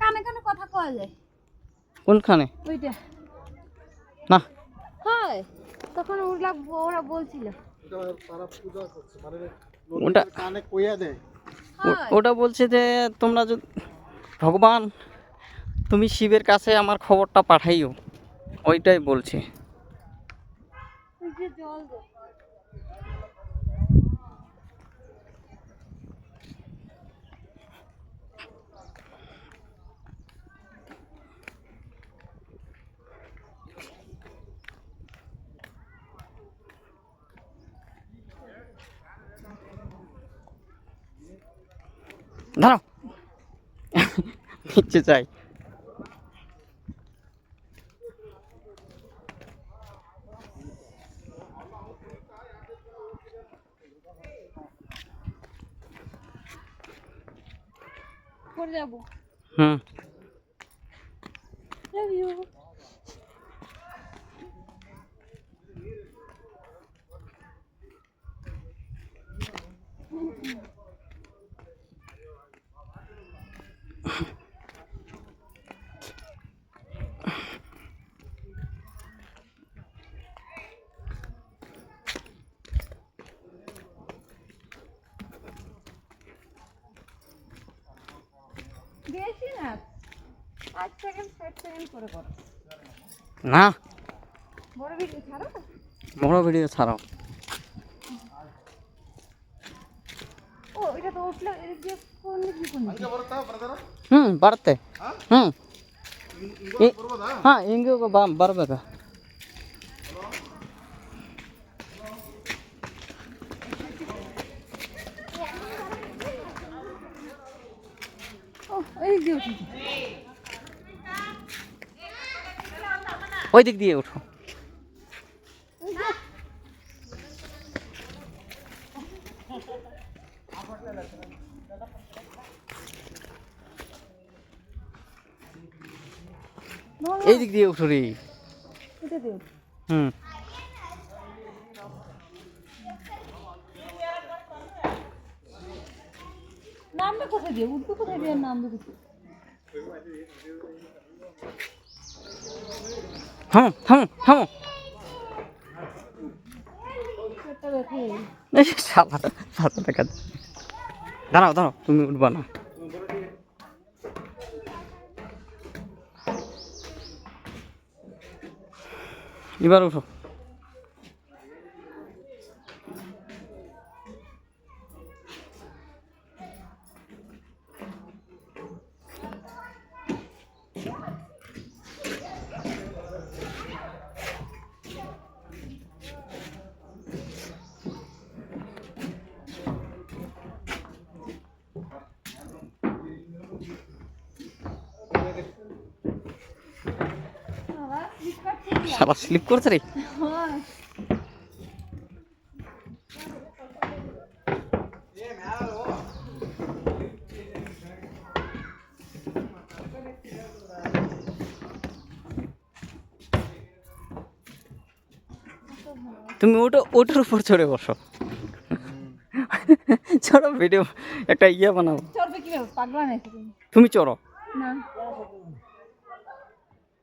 কানে কানে কথা কওয়া যায়। কোনখানে? ওইটা না হয় তখন ওরা বলছিল তারা পূজা করছে মানে ওটা কানে কইয়া দেয়। ওটা বলছে যে তোমরা যদি ভগবান তুমি শিবের কাছে আমার খবরটা পাঠাইও, ওইটাই বলছে। ওই যে জল দে দাঁড়াও নিচে চাই। করে যাবো। হুম লাভ ইউ। বেশি না 5 সেকেন্ড 7 সেকেন্ড করে করো। না বড় ভিডিও ছাড়ো তো। বড় ভিডিও ছাড়াও। ও এটা তো উঠলো এদিক দিয়ে কোন দিক দিয়ে কোন দিক দিয়ে? ಬರುತ್ತೆ. ಹಾಂ ಹಿಂಗೆ ಬರ್ಬೇಕಾ? ও এদিক দিয়ে উঠি। ওই দিক দিয়ে ওঠো। এই দিক দিয়ে উঠো রে। এটা দিয়ে উঠি। হুম নামবে কোথায় দিয়ে উঠবে কোথায় দিয়ে নামবে কোথায়? থামো থামো থামো। একটা দেখে সাদা দেখা। দাঁড়াও দাঁড়াও তুমি উঠবা না। এবার উঠো। শালা স্লিপ করছে রে। হ্যাঁ তুমি ওটার উপর চড়ে বসো। চড়ো ভিডিও একটা ইয়ে বানাবো। চড়বে কিভাবে পাগলা নাকি তুমি? তুমি চড়ো। না